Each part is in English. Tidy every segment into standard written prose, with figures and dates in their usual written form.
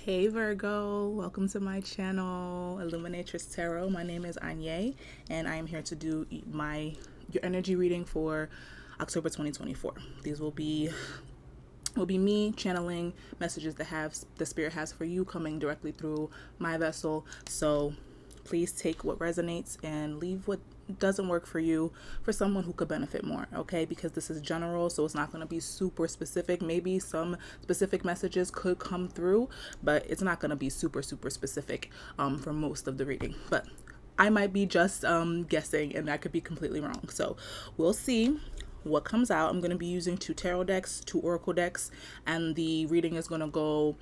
Hey Virgo, welcome to my channel, Illuminatress Tarot. My name is Anye, and I am here to do your energy reading for October 2024. These will be me channeling messages that the spirit has for you, coming directly through my vessel. So please take what resonates and leave what doesn't work for you for someone who could benefit more, okay? Because this is general, so it's not going to be super specific. Maybe some specific messages could come through, but it's not going to be super specific for most of the reading. But I might be just guessing, and I could be completely wrong. So we'll see what comes out. I'm going to be using 2 tarot decks, 2 oracle decks, and the reading is going to go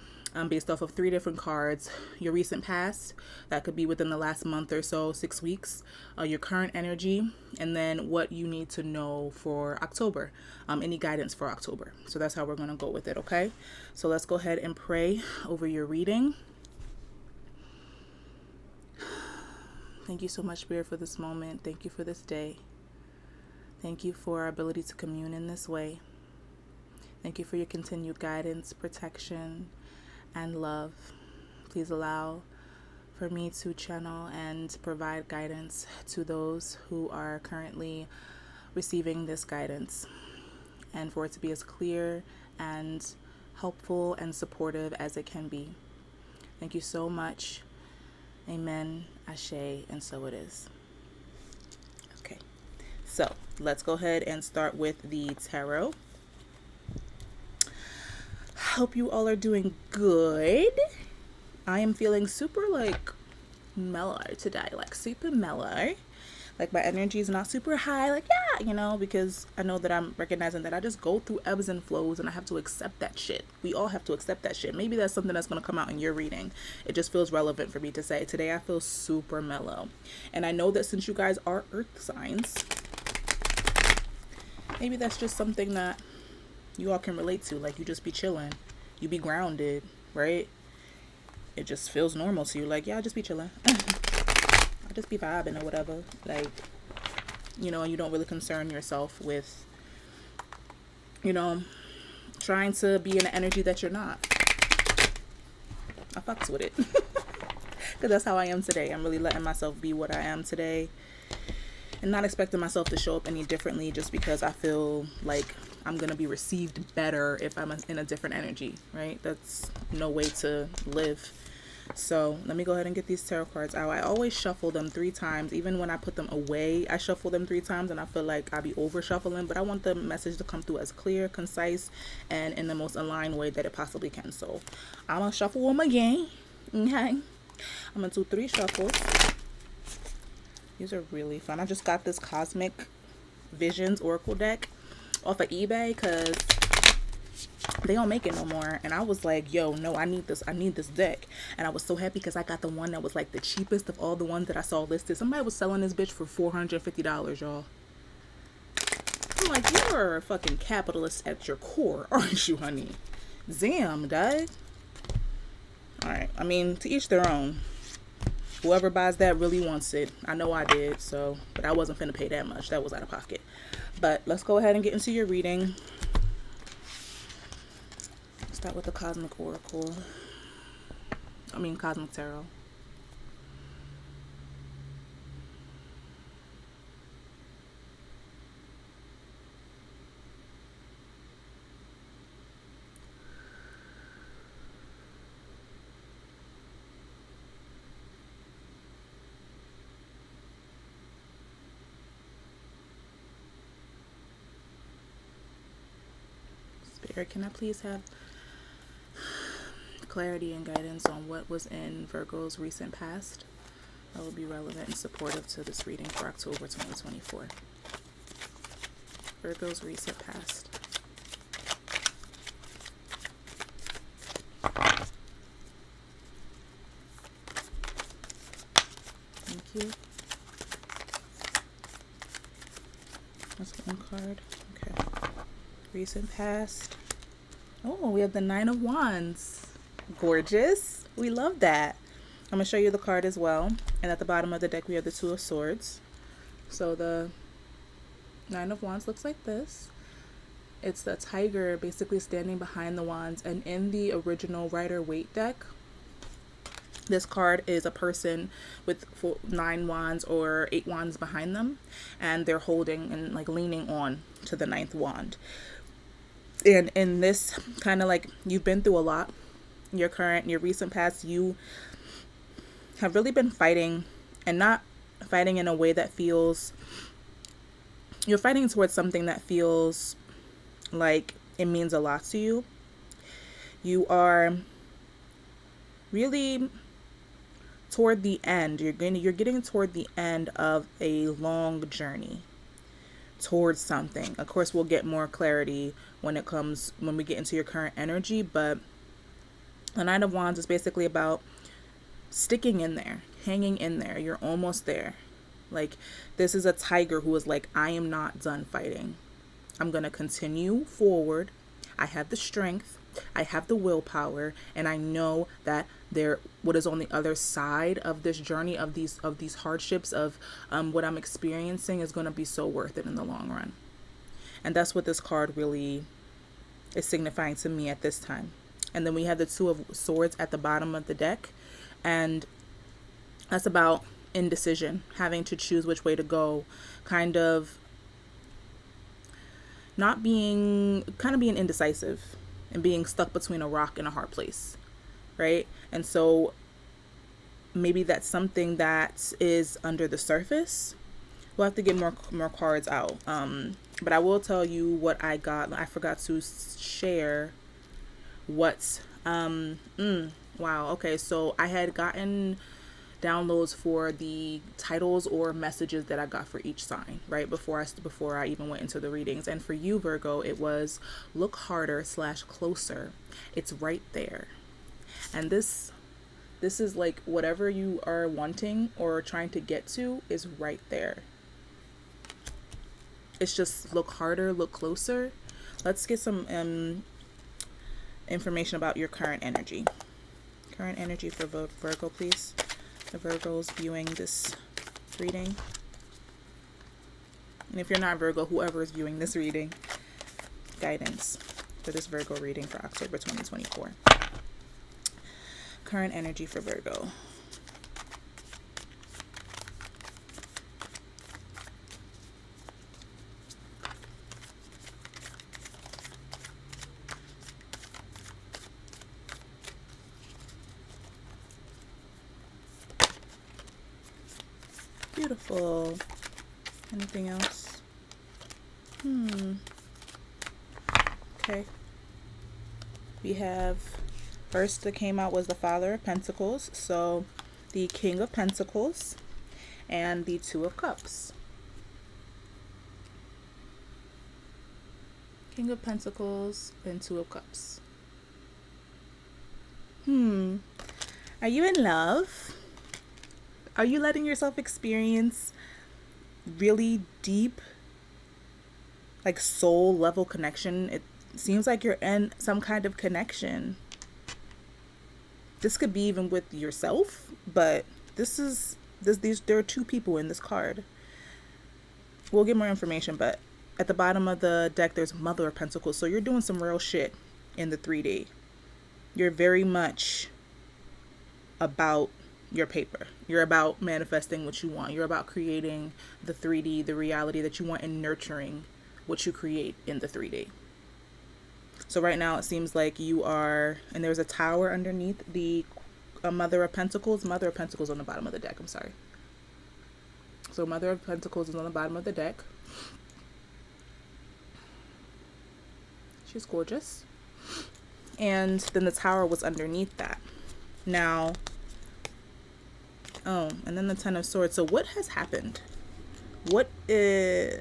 based off of 3 different cards. Your recent past, that could be within the last month or so, 6 weeks, your current energy, and then what you need to know for October, any guidance for October. So that's how we're going to go with it, okay? So let's go ahead and pray over your reading. Thank you so much, Spirit, for this moment. Thank you for this day. Thank you for our ability to commune in this way. Thank you for your continued guidance, protection, and love. Please allow for me to channel and provide guidance to those who are currently receiving this guidance, and for it to be as clear and helpful and supportive as it can be. Thank you so much. Amen, ashe, and so it is. Okay, so let's go ahead and start with the tarot. Hope you all are doing good. I am feeling super mellow today, super mellow. Like my energy is not super high, because I know that I'm recognizing that I just go through ebbs and flows, and I have to accept that shit. We all have to accept that shit. Maybe that's something that's going to come out in your reading. It just feels relevant for me to say today I feel super mellow. And I know that since you guys are earth signs, maybe that's just something that you all can relate to. Like, you just be chilling, you be grounded, right? It just feels normal to you. Like, yeah, I'll just be chilling. I'll just be vibing or whatever. And you don't really concern yourself with, trying to be in an energy that you're not. I fucks with it. Because that's how I am today. I'm really letting myself be what I am today, and not expecting myself to show up any differently just because I feel like I'm going to be received better if I'm in a different energy, right? That's no way to live. So let me go ahead and get these tarot cards out. I always shuffle them 3 times. Even when I put them away, I shuffle them 3 times, and I feel like I'll be over shuffling, but I want the message to come through as clear, concise, and in the most aligned way that it possibly can. So I'm going to shuffle them again. Okay. I'm going to do 3 shuffles. These are really fun. I just got this Cosmic Visions Oracle deck off of eBay because they don't make it no more, and I was like, yo, no, I need this deck. And I was so happy because I got the one that was like the cheapest of all the ones that I saw listed. Somebody was selling this bitch for $450, y'all. I'm like, you're a fucking capitalist at your core, aren't you, honey? Damn, dog. All right, I mean, to each their own. Whoever buys that really wants it. I know I did, but I wasn't finna pay that much. That was out of pocket. But let's go ahead and get into your reading. Start with the Cosmic Oracle. Cosmic Tarot. Spirit, can I please have clarity and guidance on what was in Virgo's recent past that will be relevant and supportive to this reading for October 2024. Virgo's recent past. Thank you. That's 1 card. Okay. Recent past. Oh, we have the 9 of Wands. Gorgeous. We love that. I'm going to show you the card as well. And at the bottom of the deck, we have the 2 of Swords. So the 9 of Wands looks like this. It's the tiger basically standing behind the wands. And in the original Rider-Waite deck, This card is a person with 9 wands or 8 wands behind them, and they're holding and like leaning on to the ninth wand. And in this kind of like, you've been through a lot. Your recent past, you have really been fighting, and not fighting in a way that feels, you're fighting towards something that feels like it means a lot to you. You are really toward the end. You're getting toward the end of a long journey towards something. Of course, we'll get more clarity when we get into your current energy, but the Nine of Wands is basically about sticking in there, hanging in there. You're almost there. Like, this is a tiger who is like, I am not done fighting. I'm going to continue forward. I have the strength. I have the willpower, and I know that what is on the other side of this journey, of these hardships, of what I'm experiencing, is going to be so worth it in the long run. And that's what this card really is signifying to me at this time. And then we have the Two of Swords at the bottom of the deck, and that's about indecision, having to choose which way to go, kind of being indecisive and being stuck between a rock and a hard place, right? And so maybe that's something that is under the surface. We'll have to get more cards out. But I will tell you what I got. I forgot to share what wow, okay, so I had gotten downloads for the titles or messages that I got for each sign, right, before I even went into the readings. And for you, Virgo, it was look harder / closer. It's right there. And this is like whatever you are wanting or trying to get to is right there. It's just look harder, look closer. Let's get some information about your current energy. Current energy for Virgo, please. The Virgos viewing this reading. And if you're not Virgo, whoever is viewing this reading, guidance for this Virgo reading for October 2024. Current energy for Virgo. Beautiful. Anything else? Okay. We have, first that came out was the Father of Pentacles. So the King of Pentacles and the Two of Cups. King of Pentacles and Two of Cups. Are you in love? Are you letting yourself experience really deep, like soul level connection? It seems like you're in some kind of connection. This could be even with yourself, but there are two people in this card. We'll get more information, but at the bottom of the deck, there's Mother of Pentacles. So you're doing some real shit in the 3D. You're very much about your paper. You're about manifesting what you want. You're about creating the 3D, the reality that you want, and nurturing what you create in the 3D. So right now it seems like you are, and there's a tower underneath the Mother of Pentacles. Mother of Pentacles on the bottom of the deck. I'm sorry. So Mother of Pentacles is on the bottom of the deck. She's gorgeous. And then the tower was underneath that. Now, oh, and then the Ten of Swords. So what has happened? What is...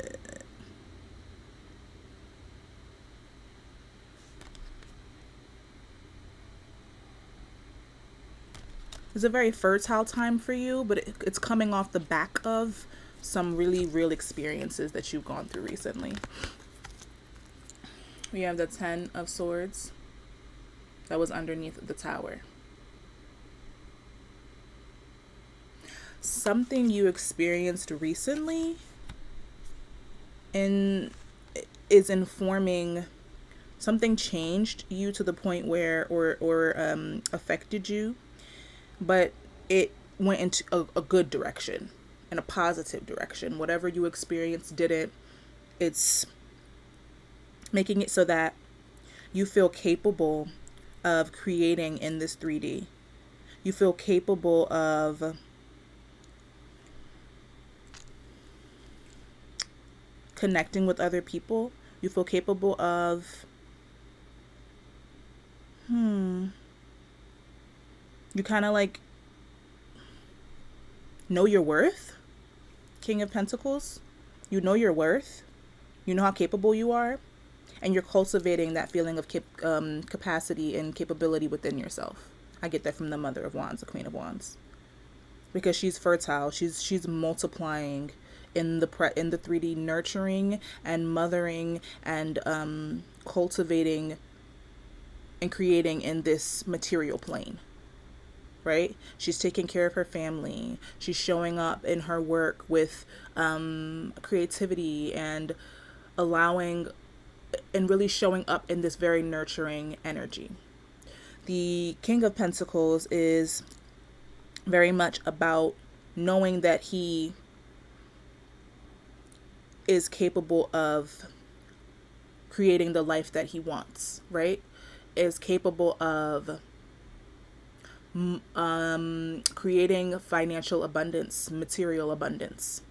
It's a very fertile time for you, but it's coming off the back of some really real experiences that you've gone through recently. We have the Ten of Swords that was underneath the tower. Something you experienced recently is informing, something changed you to the point where or affected you but it went into a good direction, in a positive direction. Whatever you experienced didn't. It's making it so that you feel capable of creating in this 3D. You feel capable of connecting with other people. You feel capable of you kind of like know your worth. King of Pentacles. You know your worth. You know how capable you are. And you're cultivating that feeling of capacity and capability within yourself. I get that from the Mother of Wands, the Queen of Wands, because she's fertile. She's multiplying in the 3D, nurturing and mothering and cultivating and creating in this material plane. Right? She's taking care of her family. She's showing up in her work with creativity and allowing and really showing up in this very nurturing energy. The King of Pentacles is very much about knowing that he is capable of creating the life that he wants, right? Is capable of creating financial abundance, material abundance.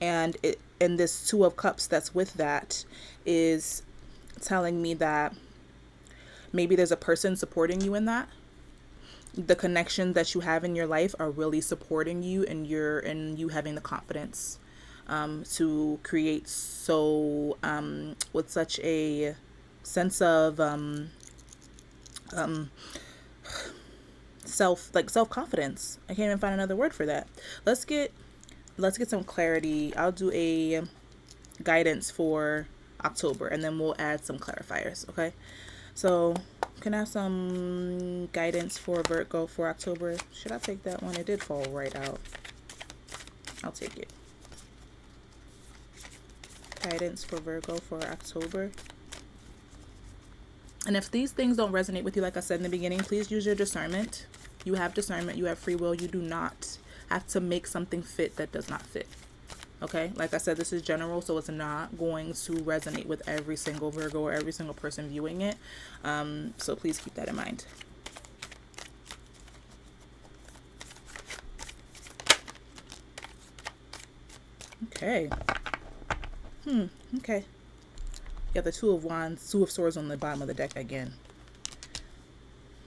And this Two of Cups that's with that is telling me that maybe there's a person supporting you in that. The connections that you have in your life are really supporting you, and you having the confidence to create so with such a sense of self-confidence. I can't even find another word for that. Let's get some clarity. I'll do a guidance for October, and then we'll add some clarifiers, okay? So, can I have some guidance for Virgo for October? Should I take that one? It did fall right out. I'll take it. Guidance for Virgo for October. And if these things don't resonate with you, like I said in the beginning, please use your discernment. You have discernment. You have free will. You do not have to make something fit that does not fit. Okay? Like I said, this is general, so it's not going to resonate with every single Virgo or every single person viewing it. So please keep that in mind. Okay. Okay. Yeah, the Two of Wands, Two of Swords on the bottom of the deck again.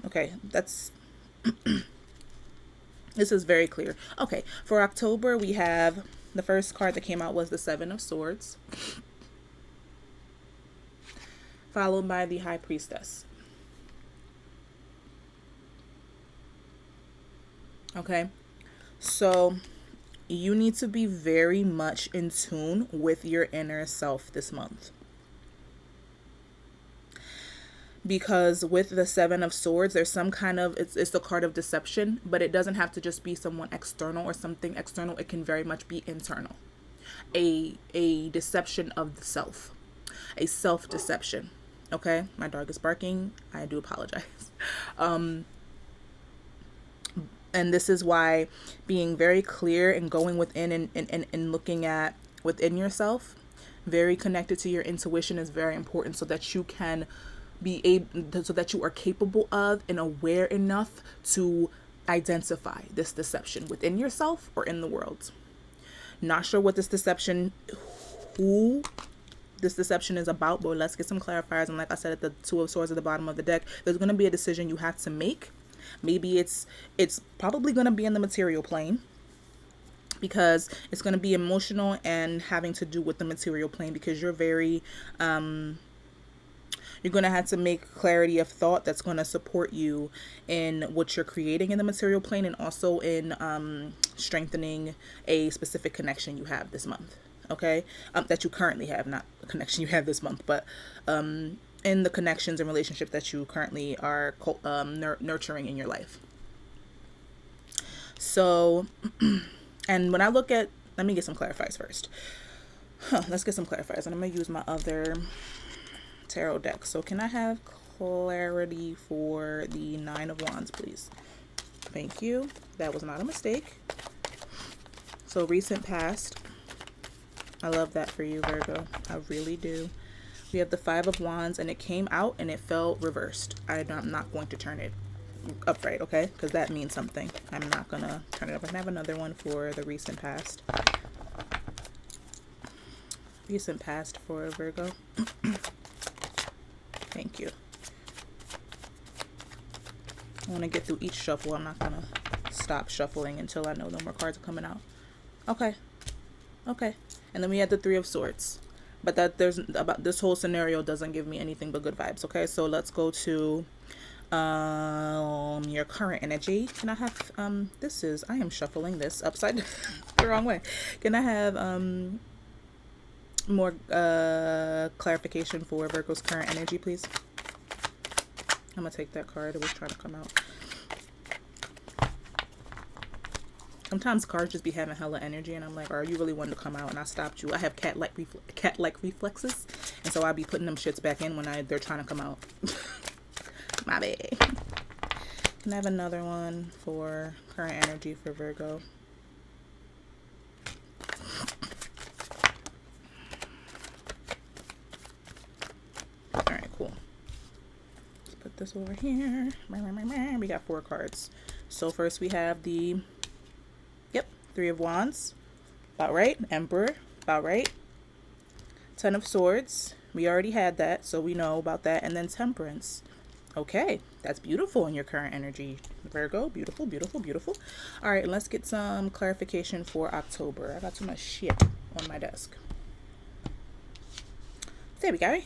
Okay, that's... This is very clear. Okay, for October, we have... The first card that came out was the Seven of Swords, followed by the High Priestess. Okay, so you need to be very much in tune with your inner self this month. Because with the Seven of Swords, there's some kind of, it's the card of deception, but it doesn't have to just be someone external or something external. It can very much be internal. A deception of the self. A self-deception. Okay? My dog is barking. I do apologize. And this is why being very clear and going within and looking at within yourself, very connected to your intuition, is very important, so that you can be able, so that you are capable of and aware enough to identify this deception within yourself or in the world. Not sure what this deception, who this deception is about, but let's get some clarifiers. And like I said, at the Two of Swords at the bottom of the deck, there's going to be a decision you have to make. Maybe it's probably going to be in the material plane, because it's going to be emotional and having to do with the material plane, because you're very you're going to have to make clarity of thought that's going to support you in what you're creating in the material plane, and also in strengthening a specific connection you have this month. Okay? That you currently have, not the connection you have this month, but in the connections and relationships that you currently are nurturing in your life. So, and when I look at, let me get some clarifiers first. Let's get some clarifiers, and I'm going to use my other tarot deck. So can I have clarity for the Nine of Wands, please? Thank you. That was not a mistake. So recent past. I love that for you, Virgo. I really do. We have the Five of Wands, and it came out and it fell reversed. I'm not going to turn it upright, okay? Because that means something. I'm not going to turn it up. I can have another one for the recent past. Recent past for Virgo. Thank you. I want to get through each shuffle. I'm not going to stop shuffling until I know no more cards are coming out. Okay. Okay. And then we had the Three of Swords. But about this whole scenario doesn't give me anything but good vibes. Okay, so let's go to your current energy. Can I have I am shuffling this upside the wrong way. Can I have more clarification for Virgo's current energy, please? I'm gonna take that card. It was trying to come out. Sometimes cards just be having hella energy, and I'm like, are you really wanting to come out? And I stopped you. I have cat-like reflexes, and so I'll be putting them shits back in when they're trying to come out. My bad. Can I have another one for current energy for Virgo? All right, cool. Let's put this over here. We got 4 cards. So first we have the Three of Wands, about right. Emperor, about right. Ten of Swords, we already had that, so we know about that. And then Temperance. Okay, that's beautiful in your current energy, Virgo. Beautiful, beautiful, beautiful. All right, let's get some clarification for October. I got too much shit on my desk. There we go.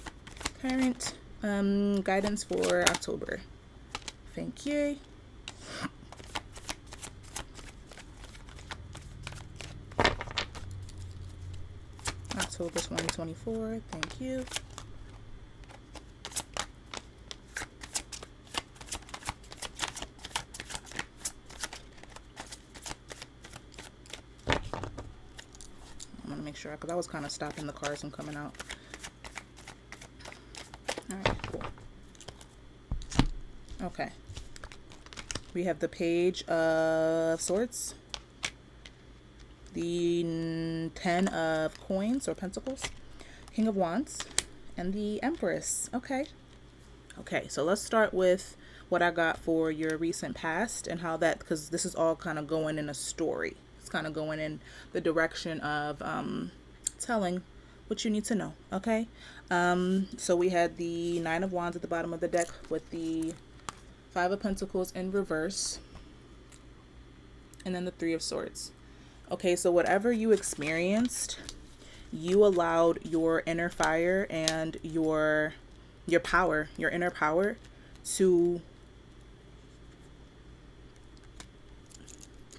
Current guidance for October. Thank you. October 2024. Thank you. I'm gonna make sure, because I was kind of stopping the cards from coming out. All right, cool. Okay. We have the Page of Swords, the 10 of Coins or Pentacles, King of Wands, and the Empress. Okay. Okay, so let's start with what I got for your recent past and how that, because this is all kind of going in a story. It's kind of going in the direction of telling what you need to know. Okay. So we had the Nine of Wands at the bottom of the deck with the Five of Pentacles in reverse, and then the Three of Swords. Okay, so whatever you experienced, you allowed your inner fire and your power, your inner power, to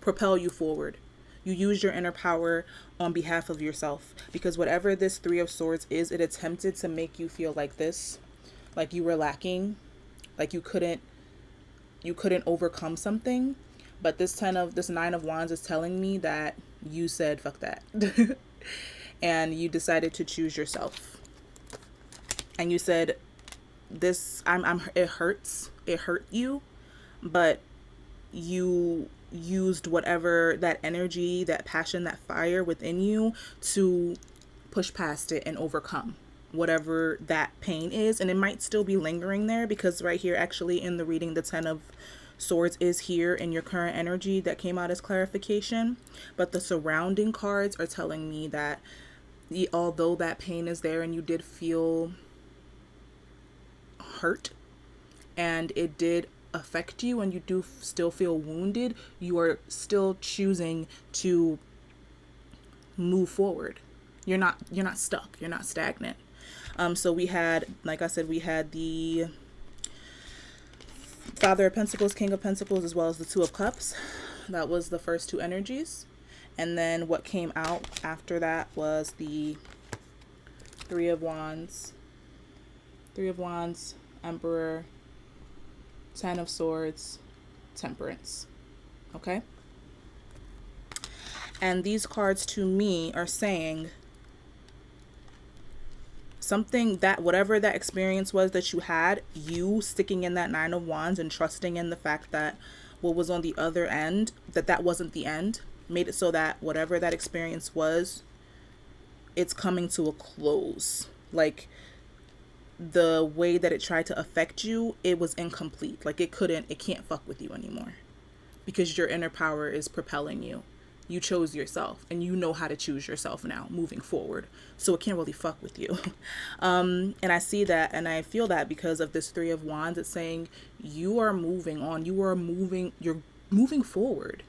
propel you forward. You use your inner power on behalf of yourself, because whatever this Three of Swords is, it attempted to make you feel like this, like you were lacking, like you couldn't overcome something. But this Nine of Wands is telling me that you said fuck that. And you decided to choose yourself. And you said, this it hurts. It hurt you, but you used whatever, that energy, that passion, that fire within you to push past it and overcome whatever that pain is. And it might still be lingering there, because right here actually in the reading, the Ten of Swords is here in your current energy that came out as clarification, but the surrounding cards are telling me that although that pain is there and you did feel hurt and it did affect you and you do still feel wounded, you are still choosing to move forward. You're not stuck. You're not stagnant. So we had, like I said, we had the Father of Pentacles, King of Pentacles, as well as the Two of Cups. That was the first two energies. And then what came out after that was the Three of Wands, Emperor, Ten of Swords, Temperance. Okay? And these cards to me are saying something, that whatever that experience was that you had, you sticking in that Nine of Wands and trusting in the fact that what was on the other end, that wasn't the end, made it so that whatever that experience was, it's coming to a close. Like, the way that it tried to affect you, it was incomplete. Like, it can't fuck with you anymore, because your inner power is propelling you. You chose yourself, and you know how to choose yourself now moving forward. So it can't really fuck with you. And I see that, and I feel that because of this Three of Wands. It's saying you are moving on. You're moving forward.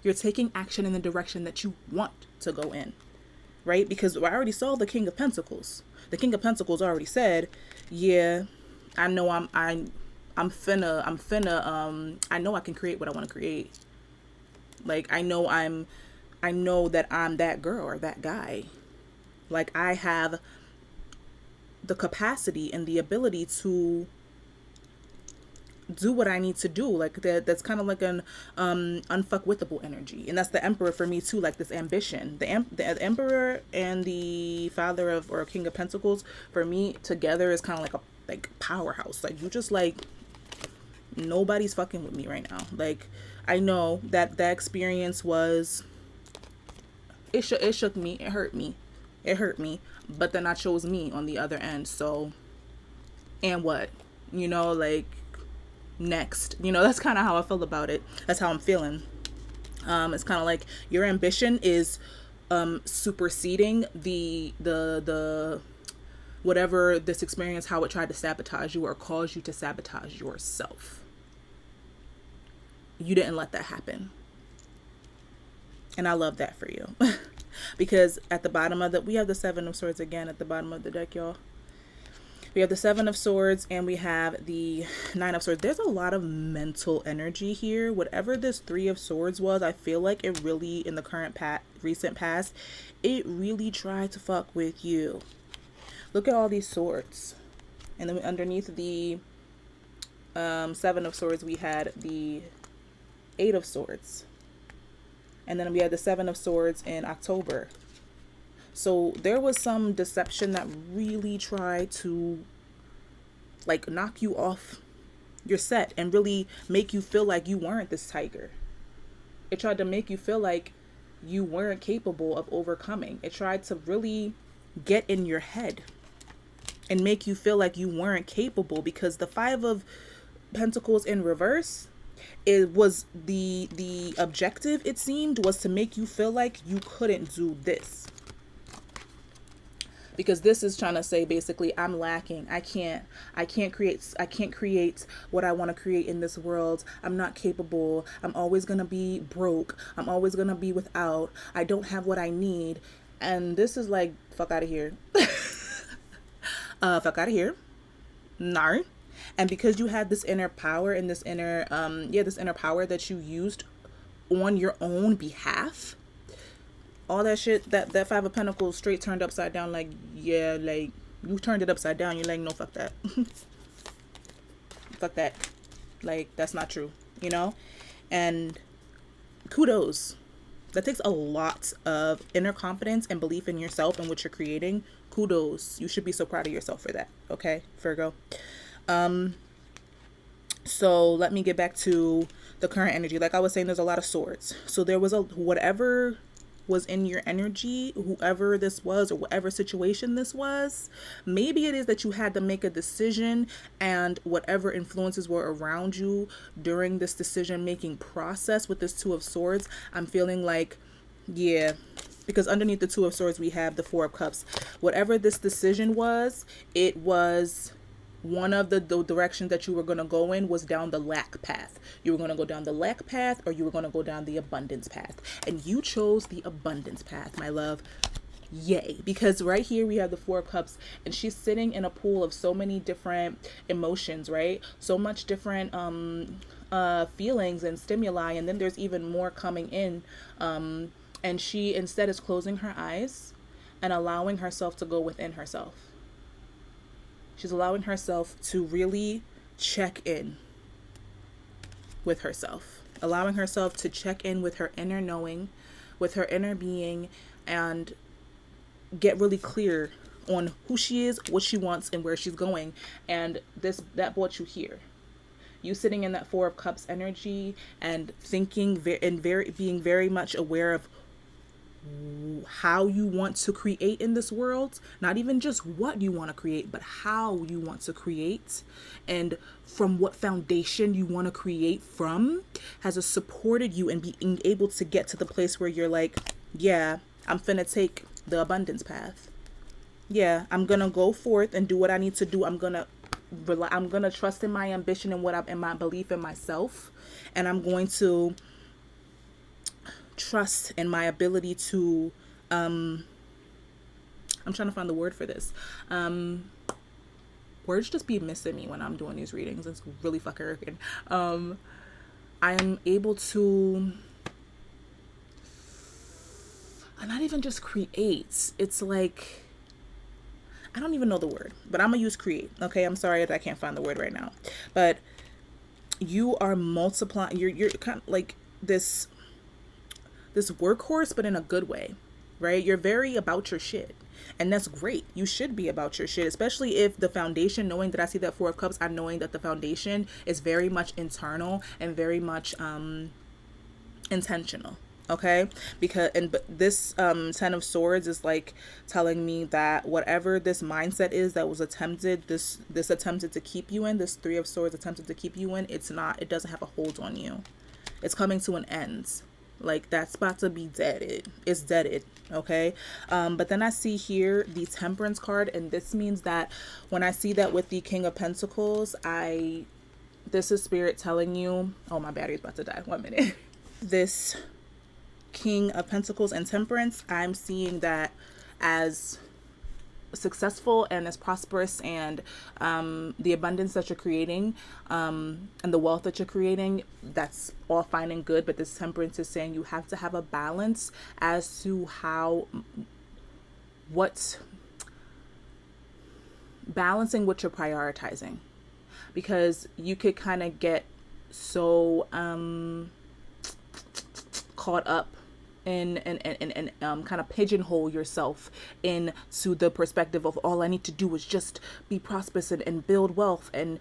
You're taking action in the direction that you want to go in, right? Because I already saw the King of Pentacles. The King of Pentacles already said, yeah, I know I'm finna, I know I can create what I want to create. Like, I know that I'm that girl or that guy. Like, I have the capacity and the ability to do what I need to do. Like, that's kind of like an unfuckwithable energy. And that's the Emperor for me too, like this ambition. The Emperor and the Father of, or King of Pentacles, for me together is kind of like a powerhouse. Like, you just like, nobody's fucking with me right now. Like, I know that experience was, it shook me, it hurt me, but then I chose me on the other end. So, and what, like, next, that's kind of how I feel about it. That's how I'm feeling. It's kind of like your ambition is superseding the whatever this experience, how it tried to sabotage you or cause you to sabotage yourself. You didn't let that happen. And I love that for you. Because at the bottom of we have the Seven of Swords again at the bottom of the deck, y'all. We have the Seven of Swords and we have the Nine of Swords. There's a lot of mental energy here. Whatever this Three of Swords was, I feel like it really, in the recent past, it really tried to fuck with you. Look at all these swords. And then underneath the Seven of Swords, we had the Eight of Swords. And then we had the Seven of Swords in October. So there was some deception that really tried to, like, knock you off your set and really make you feel like you weren't this tiger. It tried to make you feel like you weren't capable of overcoming. It tried to really get in your head and make you feel like you weren't capable, because the Five of Pentacles in reverse, it was the objective, it seemed, was to make you feel like you couldn't do this. Because this is trying to say, basically, I'm lacking. I can't create what I want to create in this world. I'm not capable. I'm always going to be broke. I'm always going to be without. I don't have what I need. And this is like, fuck out of here. Fuck out of here. No. And because you had this inner power and this inner power that you used on your own behalf, all that shit, that Five of Pentacles straight turned upside down. Like, yeah, like, you turned it upside down. You're like, no, fuck that. Fuck that. Like, that's not true, And kudos. That takes a lot of inner confidence and belief in yourself and what you're creating. Kudos. You should be so proud of yourself for that. Okay, Virgo. So let me get back to the current energy. Like I was saying, there's a lot of swords. So there was whatever was in your energy, whoever this was or whatever situation this was, maybe it is that you had to make a decision, and whatever influences were around you during this decision making process with this Two of Swords, I'm feeling like, yeah, because underneath the Two of Swords we have the Four of Cups. Whatever this decision was, it was one of the directions that you were going to go in was down the lack path. You were going to go down the lack path, or you were going to go down the abundance path. And you chose the abundance path, my love. Yay. Because right here we have the Four of Cups, and she's sitting in a pool of so many different emotions, right? So much different feelings and stimuli. And then there's even more coming in. And she instead is closing her eyes and allowing herself to go within herself. She's allowing herself to really check in with herself, allowing herself to check in with her inner knowing, with her inner being, and get really clear on who she is, what she wants, and where she's going. And that brought you here. You sitting in that Four of Cups energy and thinking being very much aware of how you want to create in this world, not even just what you want to create, but how you want to create, and from what foundation you want to create from, has supported you in being able to get to the place where you're like, yeah, I'm finna take the abundance path. Yeah, I'm gonna go forth and do what I need to do. I'm gonna trust in my ambition and in my belief in myself, and I'm going to trust in my ability to I'm trying to find the word for this. Words just be missing me when I'm doing these readings. It's really fucking irritating. I am able to not even just create. It's like, I don't even know the word, but I'm gonna use create. Okay, I'm sorry that I can't find the word right now. But you are multiplying. You're kind of like this workhorse, but in a good way, right? You're very about your shit, and that's great. You should be about your shit, especially if the foundation, knowing that I see that Four of Cups, I'm knowing that the foundation is very much internal and very much intentional. Okay, but this Ten of Swords is like telling me that whatever this mindset is that was attempted, this attempted to keep you in, this Three of Swords attempted to keep you in, it doesn't have a hold on you. It's coming to an end. Like, that's about to be deaded. It's deaded. Okay. But then I see here the Temperance card, and this means that when I see that with the King of Pentacles, this is Spirit telling you, oh, my battery's about to die. 1 minute. This King of Pentacles and Temperance, I'm seeing that as successful and as prosperous, and the abundance that you're creating, and the wealth that you're creating, that's all fine and good. But this Temperance is saying you have to have a balance as to balancing what you're prioritizing, because you could kind of get so caught up and kind of pigeonhole yourself into the perspective of, all I need to do is just be prosperous and build wealth and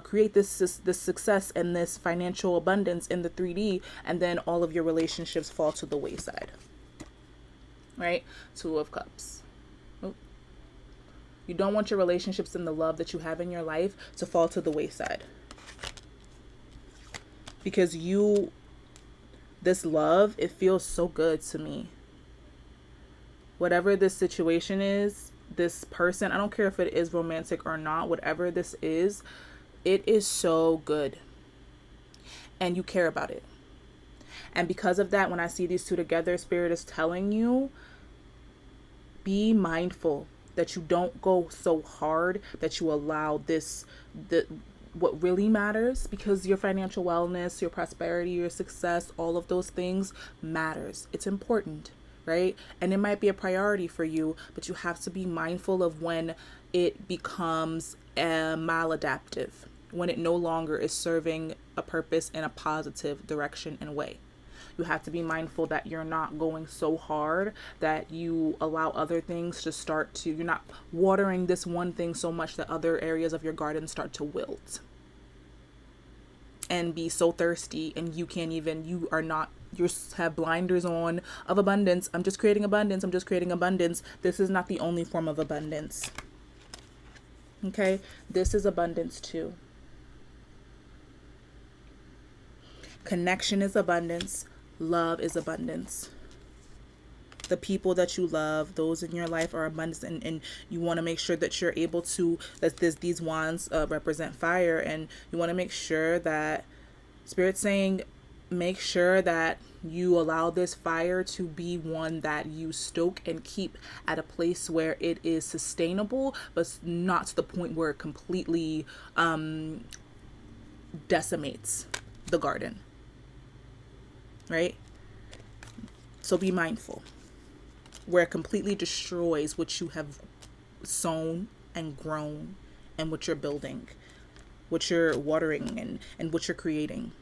create this success and this financial abundance in the 3D, and then all of your relationships fall to the wayside, right? Two of Cups. You don't want your relationships and the love that you have in your life to fall to the wayside, because this love, it feels so good to me. Whatever this situation is, this person, I don't care if it is romantic or not, whatever this is, it is so good. And you care about it. And because of that, when I see these two together, Spirit is telling you, be mindful that you don't go so hard that you allow what really matters, because your financial wellness, your prosperity, your success, all of those things matters. It's important, right? And it might be a priority for you, but you have to be mindful of when it becomes maladaptive, when it no longer is serving a purpose in a positive direction and way. You have to be mindful that you're not going so hard that you allow other things you're not watering this one thing so much that other areas of your garden start to wilt and be so thirsty, and you have blinders on of abundance. I'm just creating abundance. I'm just creating abundance. This is not the only form of abundance. Okay. This is abundance too. Connection is abundance. Love is abundance. The people that you love, those in your life, are abundance, and you want to make sure that you're able to, these wands represent fire, and you want to make sure that Spirit's saying, make sure that you allow this fire to be one that you stoke and keep at a place where it is sustainable, but not to the point where it completely decimates the garden. Right? So be mindful where it completely destroys what you have sown and grown, and what you're building, what you're watering, and what you're creating.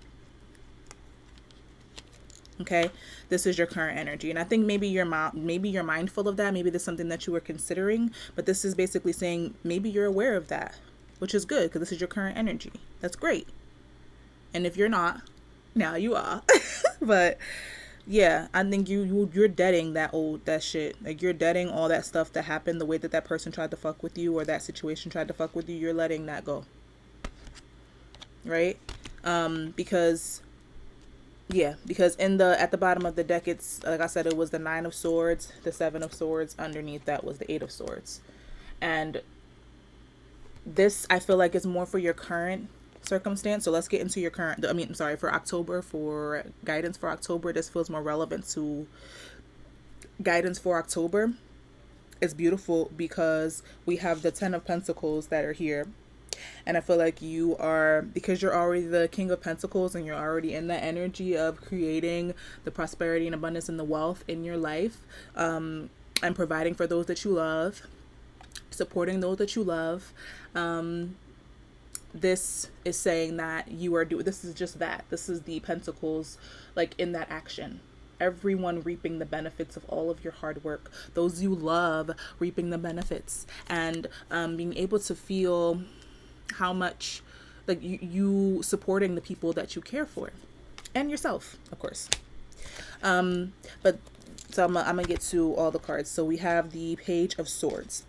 Okay, this is your current energy, and I think maybe you're mindful of that. Maybe there's something that you were considering, but this is basically saying maybe you're aware of that, which is good, because this is your current energy. That's great. And if you're not, now you are. But yeah, I think you're deading that shit. Like, you're deading all that stuff that happened, the way that that person tried to fuck with you, or that situation tried to fuck with you. You're letting that go, right? Because in the at the bottom of the deck, it's like I said, it was the 9 of Swords, the 7 of Swords. Underneath that was the 8 of Swords, and this, I feel like, is more for your current circumstance. So let's get into your current, for October, for guidance for October. This feels more relevant to guidance for October. It's beautiful because we have the 10 of Pentacles that are here. And I feel like because you're already the King of Pentacles, and you're already in that energy of creating the prosperity and abundance and the wealth in your life, and providing for those that you love, supporting those that you love. This is saying that you are doing, this is just that. This is the Pentacles, like, in that action. Everyone reaping the benefits of all of your hard work. Those you love reaping the benefits, and being able to feel how much, like, you supporting the people that you care for, and yourself, of course. But so I'm gonna get to all the cards. So we have the Page of Swords,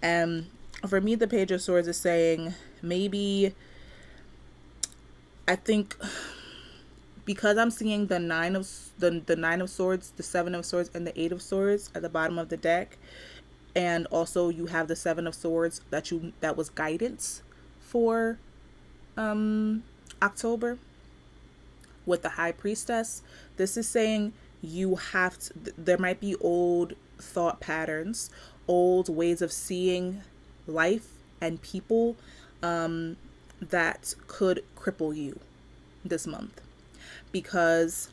and for me, the Page of Swords is saying, maybe, I think, because I'm seeing the 9 of Swords, the 7 of Swords, and the 8 of Swords at the bottom of the deck, and also you have the 7 of Swords that was guidance for October with the High Priestess. This is saying you have to, there might be old thought patterns, old ways of seeing life and people that could cripple you this month, because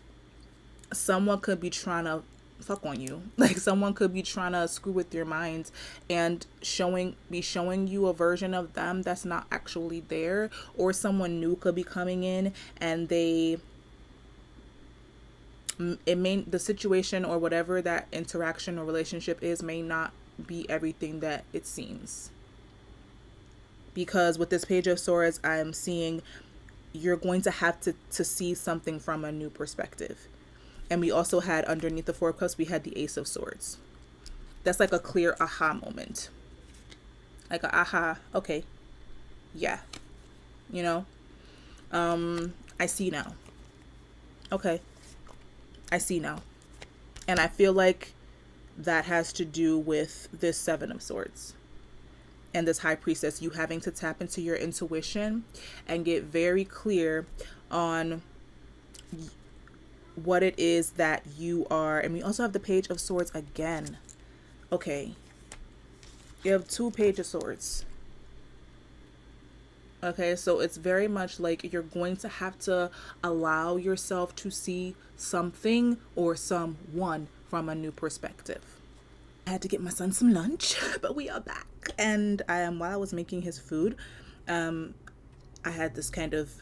someone could be trying to fuck on you. Like, someone could be trying to screw with your mind and showing you a version of them that's not actually there, or someone new could be coming in, and the situation or whatever that interaction or relationship is may not be everything that it seems. Because with this Page of Swords, I'm seeing you're going to have to see something from a new perspective. And we also had, underneath the 4 of Cups, we had the Ace of Swords. That's like a clear aha moment. Like a aha, okay, yeah, you know, I see now. Okay, I see now. And I feel like that has to do with this 7 of Swords and this High Priestess, you having to tap into your intuition and get very clear on what it is that you are. And we also have the Page of Swords again. Okay, you have 2 Page of Swords. Okay, so it's very much like you're going to have to allow yourself to see something or someone from a new perspective. I had to get my son some lunch, but we are back. And while I was making his food, I had this kind of,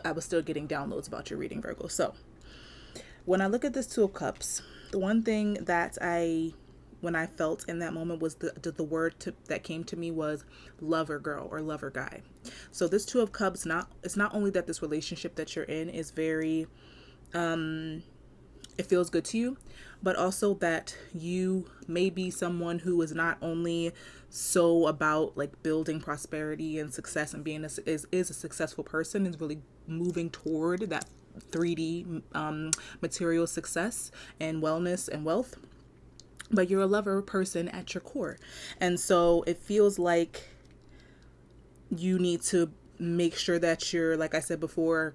I was still getting downloads about your reading, Virgo. So when I look at this 2 of Cups, the one thing that when I felt in that moment was the word that came to me was lover girl or lover guy. So this 2 of Cups, it's not only that this relationship that you're in is very, it feels good to you, but also that you may be someone who is not only so about like building prosperity and success and being is a successful person, is really moving toward that 3D material success and wellness and wealth, but you're a lover person at your core. And so it feels like you need to make sure that you're, like I said before,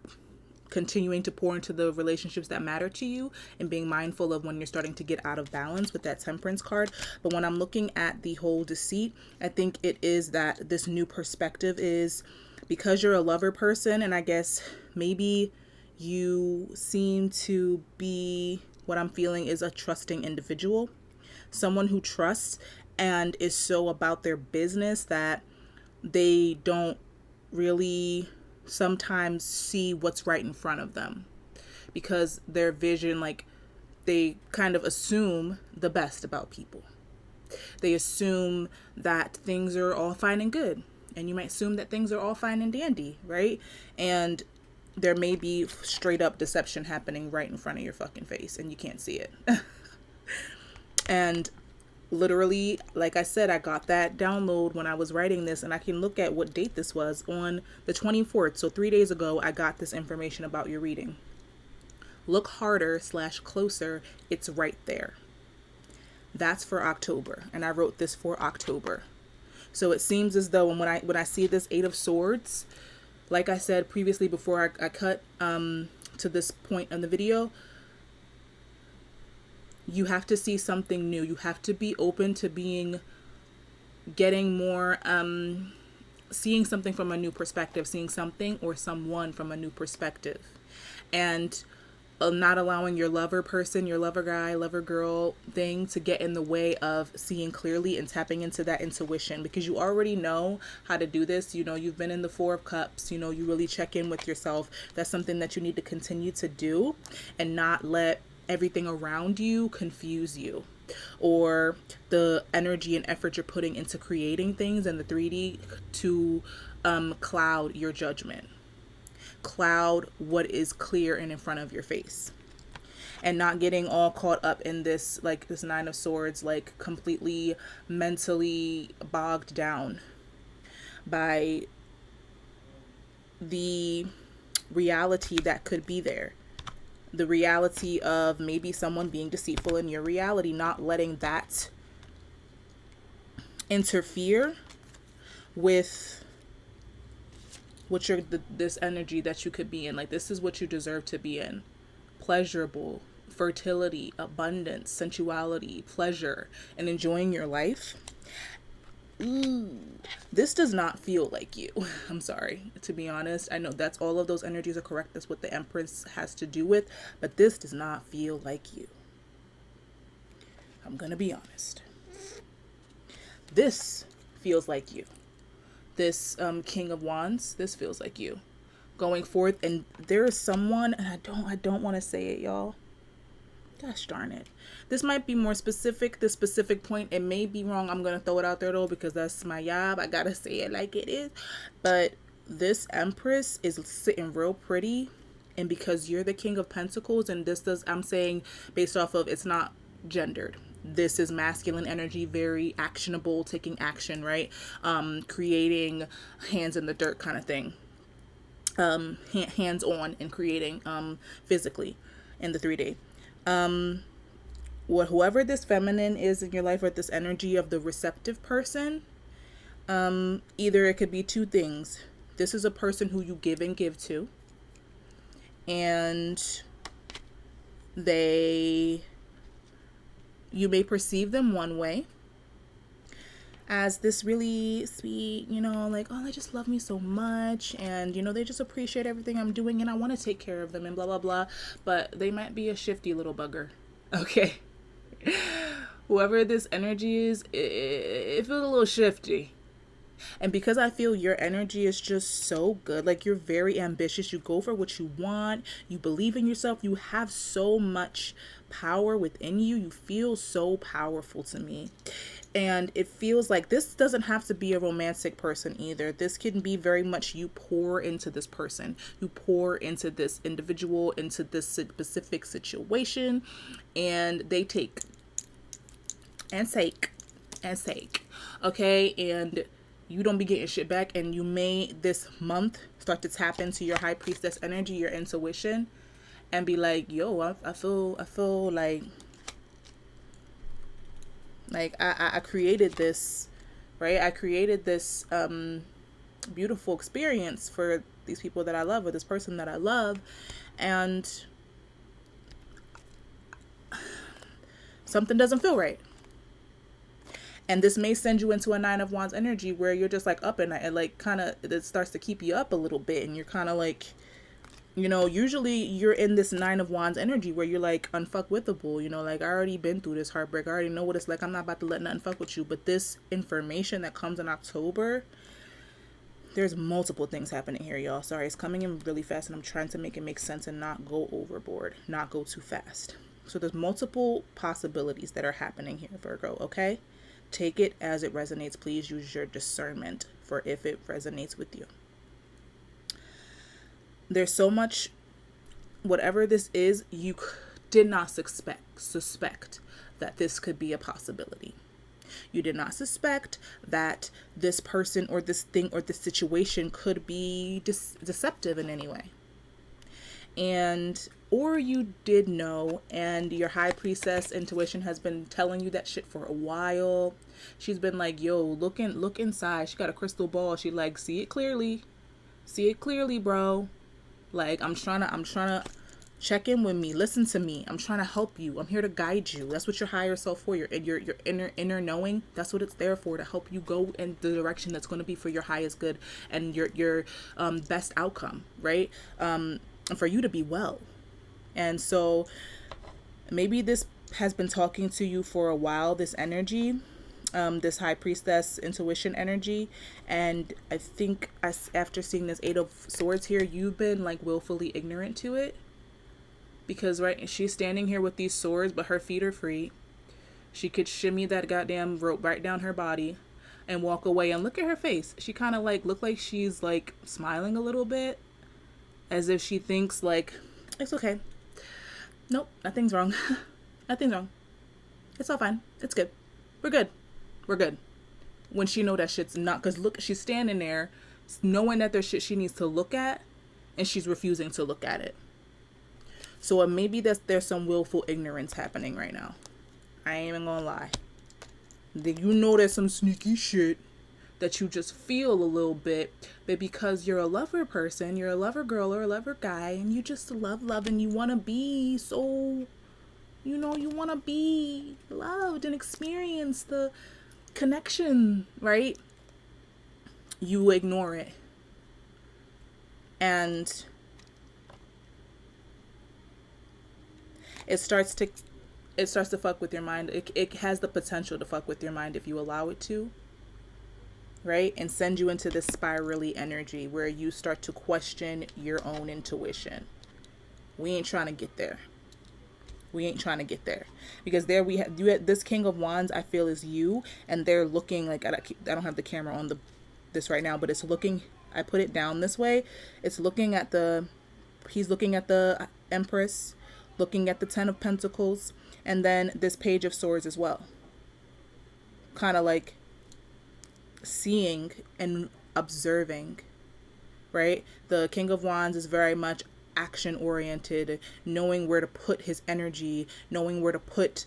continuing to pour into the relationships that matter to you, and being mindful of when you're starting to get out of balance with that Temperance card. But when I'm looking at the whole deceit, I think it is that this new perspective is because you're a lover person, and I guess maybe you seem to be, what I'm feeling is a trusting individual, someone who trusts and is so about their business that they don't really sometimes see what's right in front of them, because their vision, like, they kind of assume the best about people. They assume that things are all fine and good, and you might assume that things are all fine and dandy, right? And there may be straight up deception happening right in front of your fucking face and you can't see it. And literally, like I said, I got that download when I was writing this, and I can look at what date this was on the 24th. So 3 days ago, I got this information about your reading. Look harder / closer. It's right there. That's for October. And I wrote this for October. So it seems as though when I see this 8 of Swords, like I said previously before I cut to this point in the video, you have to see something new. You have to be open to getting more, seeing something from a new perspective, seeing something or someone from a new perspective. And not allowing your lover person, your lover guy, lover girl thing to get in the way of seeing clearly and tapping into that intuition, because you already know how to do this. You know, you've been in the 4 of Cups, you know, you really check in with yourself. That's something that you need to continue to do and not let everything around you confuse you, or the energy and effort you're putting into creating things in the 3D to cloud your judgment. Cloud what is clear and in front of your face, and not getting all caught up in this, like this 9 of Swords, like completely mentally bogged down by the reality that could be there. The reality of maybe someone being deceitful in your reality, not letting that interfere with what this energy that you could be in. Like, this is what you deserve to be in. Pleasurable, fertility, abundance, sensuality, pleasure, and enjoying your life. Ooh, this does not feel like you. I'm sorry, to be honest. I know that's all of those energies are correct. That's what the Empress has to do with, but this does not feel like you. I'm gonna be honest. This feels like you. This King of Wands, this feels like you going forth. And there is someone, and I don't want to say it, y'all. Gosh darn it. This might be more specific, this specific point. It may be wrong. I'm going to throw it out there though, because that's my job. I got to say it like it is. But this Empress is sitting real pretty. And because you're the King of Pentacles, and this does, I'm saying based off of, it's not gendered. This is masculine energy, very actionable, taking action, right? Creating hands in the dirt kind of thing. Hands on and creating physically in the 3D. Whoever this feminine is in your life, or this energy of the receptive person, either it could be 2 things. This is a person who you give and give to, and you may perceive them one way, as this really sweet, you know, like, oh, they just love me so much, and, you know, they just appreciate everything I'm doing, and I want to take care of them, and blah, blah, blah. But they might be a shifty little bugger, okay? Whoever this energy is, it feels a little shifty. And because I feel your energy is just so good, like, you're very ambitious, you go for what you want, you believe in yourself, you have so much power within you, you feel so powerful to me. And it feels like this doesn't have to be a romantic person either. This can be very much you pour into this person, you pour into this individual, into this specific situation, and they take and take and take, okay? And you don't be getting shit back, and you may this month start to tap into your High Priestess energy, your intuition, and be like, yo, I feel like I created this, right? I created this beautiful experience for these people that I love, or this person that I love, and something doesn't feel right. And this may send you into a 9 of Wands energy where you're just like up at night, and like kind of it starts to keep you up a little bit, and you're kind of like, you know, usually you're in this 9 of Wands energy where you're like unfuckwithable, you know, like, I already been through this heartbreak, I already know what it's like, I'm not about to let nothing fuck with you. But this information that comes in October, there's multiple things happening here, y'all. Sorry, it's coming in really fast, and I'm trying to make it make sense and not go overboard, not go too fast. So there's multiple possibilities that are happening here, Virgo, okay? Take it as it resonates. Please use your discernment for if it resonates with you. there's so much, whatever this is, you did not suspect that this could be a possibility. You did not suspect that this person or this thing or this situation could be deceptive in any way. And, or you did know, and your high priestess intuition has been telling you that shit for a while. She's been like, yo, look inside. She got a crystal ball. She like, see it clearly, bro. Like, I'm trying to check in with me. Listen to me. I'm trying to help you. I'm here to guide you. That's what your higher self for. Your inner knowing. That's what it's there for, to help you go in the direction that's going to be for your highest good and your best outcome, right? For you to be well. And so maybe this has been talking to you for a while, this energy, this high priestess intuition energy. And I think after seeing this 8 of Swords here, you've been like willfully ignorant to it. Because, right, she's standing here with these swords, but her feet are free. She could shimmy that goddamn rope right down her body and walk away. And look at her face. She kind of like look like she's like smiling a little bit, as if she thinks like, it's okay. Nope, nothing's wrong. Nothing's wrong. It's all fine. It's good. We're good. We're good. When she know that shit's not, because look, she's standing there knowing that there's shit she needs to look at, and she's refusing to look at it. So maybe there's some willful ignorance happening right now. I ain't even gonna lie. You know there's some sneaky shit that you just feel a little bit, but because you're a lover person, you're a lover girl or a lover guy, and you just love and you want to be so, you want to be loved and experience the connection, right? You ignore it. And it starts to fuck with your mind. It has the potential to fuck with your mind if you allow it to, right? And send you into this spirally energy where you start to question your own intuition. We ain't trying to get there. Because there you had this King of Wands, I feel, is you, and they're looking like, I don't have the camera on this right now, but it's looking, I put it down this way. It's looking at he's looking at the Empress, looking at the 10 of Pentacles, and then this Page of Swords as well. Kind of like seeing and observing, right? The King of Wands is very much action oriented, knowing where to put his energy, knowing where to put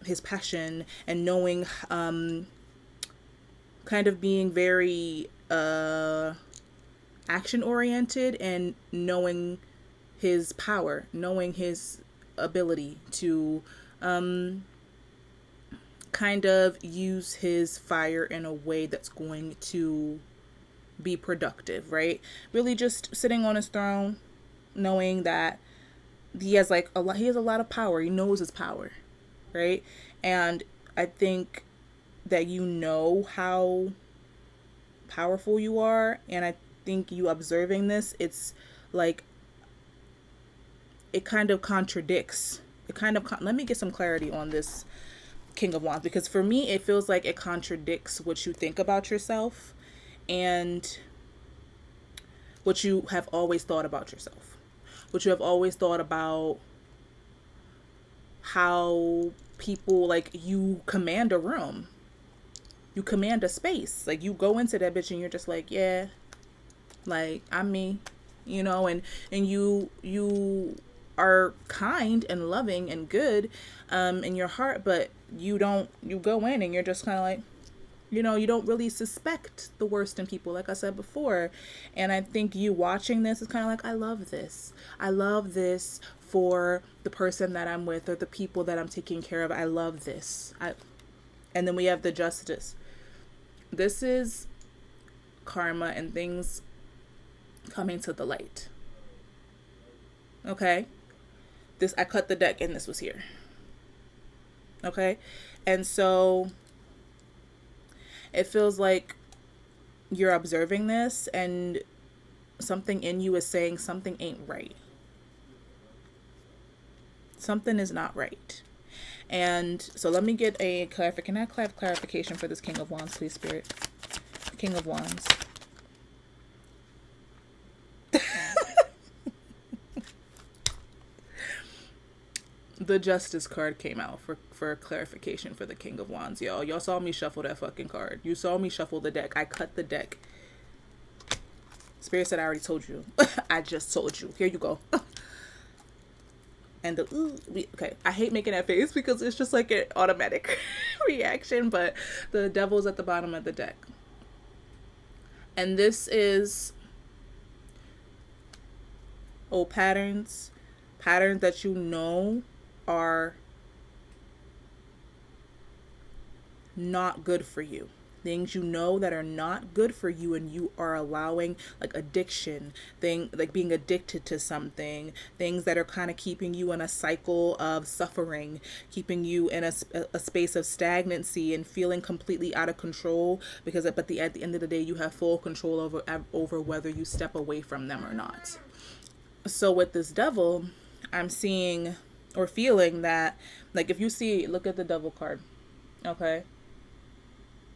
his passion, and knowing kind of being very action oriented, and knowing his power, knowing his ability to kind of use his fire in a way that's going to be productive, right? Really just sitting on his throne, knowing that he has a lot of power. He knows his power, right? And I think that you know how powerful you are, and I think you observing this, it's like it kind of contradicts. Let me get some clarity on this King of Wands, because for me it feels like it contradicts what you think about yourself and what you have always thought about yourself, what you have always thought about how people, like, you command a room, you command a space, like you go into that bitch and you're just like, yeah, like I'm me, and you are kind and loving and good in your heart, but you go in and you're just kind of like, you don't really suspect the worst in people, like I said before. And I think you watching this is kind of like, I love this for the person that I'm with or the people that I'm taking care of. I love this. And then we have the Justice. This is karma and things coming to the light. Okay? I cut the deck and this was here. Okay? And so it feels like you're observing this and something in you is saying something ain't right. Something is not right. And so let me get a clarification. Can I have clarification for this King of Wands, please, Spirit? King of Wands. The Justice card came out for clarification for the King of Wands, y'all. Y'all saw me shuffle that fucking card. You saw me shuffle the deck. I cut the deck. Spirit said I already told you. I just told you. Here you go. And okay, I hate making that face because it's just like an automatic reaction, but the Devil's at the bottom of the deck. And this is old patterns that you know are not good for you. Things you know that are not good for you, and you are allowing, like addiction, like being addicted to something, things that are kind of keeping you in a cycle of suffering, keeping you in a space of stagnancy and feeling completely out of control, because at the end of the day, you have full control over whether you step away from them or not. So with this Devil, I'm seeing or feeling that, like, if you see, look at the Devil card, okay?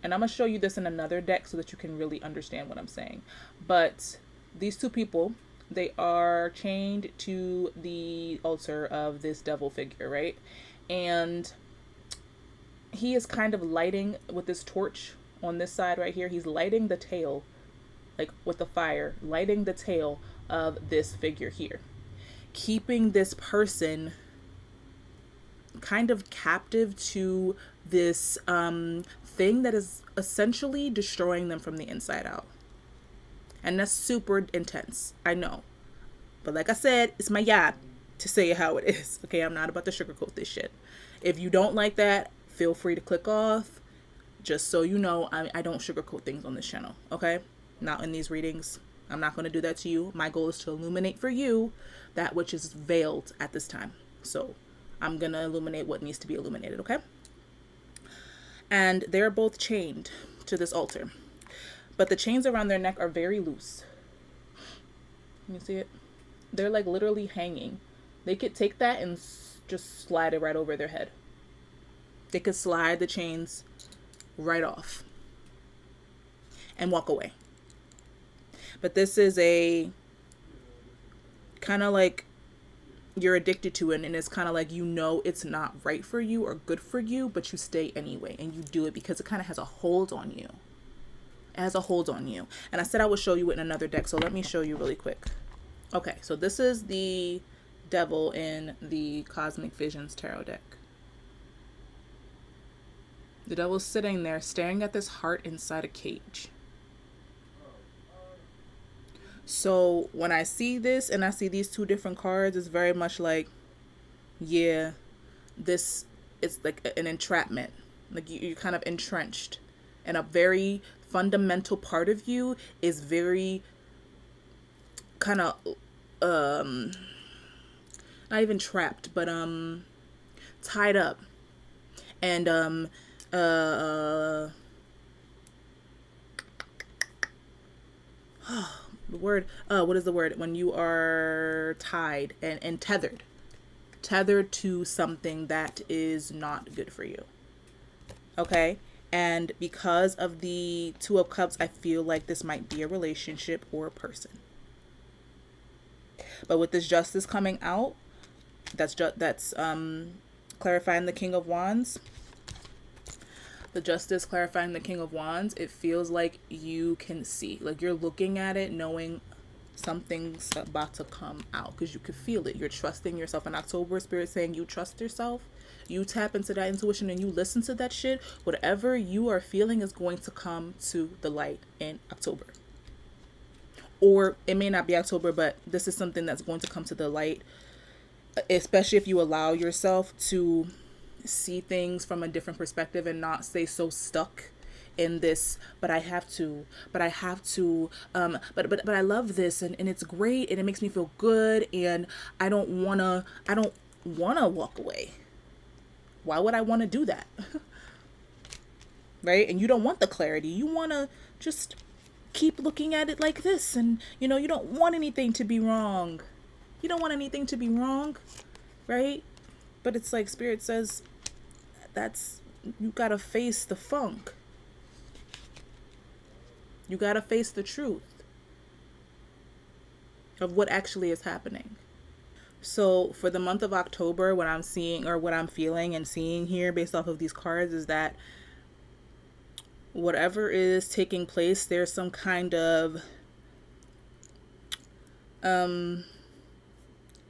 And I'm going to show you this in another deck so that you can really understand what I'm saying. But these two people, they are chained to the altar of this Devil figure, right? And he is kind of lighting with this torch on this side right here. He's lighting the tail, like with the fire, lighting the tail of this figure here, keeping this person kind of captive to this thing that is essentially destroying them from the inside out. And that's super intense, I know, but like I said, it's my job to say it how it is. Okay, I'm not about to sugarcoat this shit. If you don't like that, feel free to click off. Just so you know, I don't sugarcoat things on this channel, okay? Not in these readings. I'm not going to do that to you. My goal is to illuminate for you that which is veiled at this time. So I'm going to illuminate what needs to be illuminated, okay? And they're both chained to this altar. But the chains around their neck are very loose. Can you see it? They're like literally hanging. They could take that and just slide it right over their head. They could slide the chains right off and walk away. But this is a kind of like you're addicted to it, and it's kind of like, you know, it's not right for you or good for you, but you stay anyway and you do it because it kind of has a hold on you. It has a hold on you. And I said I would show you it in another deck, so let me show you really quick. Okay, so this is the Devil in the Cosmic Visions Tarot deck. The Devil's sitting there staring at this heart inside a cage. So when I see this and I see these two different cards, it's very much like, yeah, this is like an entrapment. Like you're kind of entrenched, and a very fundamental part of you is very kind of not even trapped, but tied up, and the word, what is the word when you are tied and tethered to something that is not good for you, okay? And because of the Two of Cups, I feel like this might be a relationship or a person. But with this Justice coming out, that's clarifying the King of Wands. The Justice clarifying the King of Wands, it feels like you can see, like you're looking at it knowing something's about to come out, because you can feel it. You're trusting yourself. In October, Spirit saying you trust yourself, you tap into that intuition and you listen to that shit. Whatever you are feeling is going to come to the light in October. Or it may not be October, but this is something that's going to come to the light, especially if you allow yourself to see things from a different perspective and not stay so stuck in this, but I have to, but I love this, and it's great and it makes me feel good, and I don't wanna walk away. Why would I want to do that? Right? And you don't want the clarity. You want to just keep looking at it like this, and you know, you don't want anything to be wrong. You don't want anything to be wrong, right? But it's like Spirit says, you gotta face the funk. You gotta face the truth of what actually is happening. So for the month of October, what I'm seeing or what I'm feeling and seeing here based off of these cards is that whatever is taking place, there's some kind of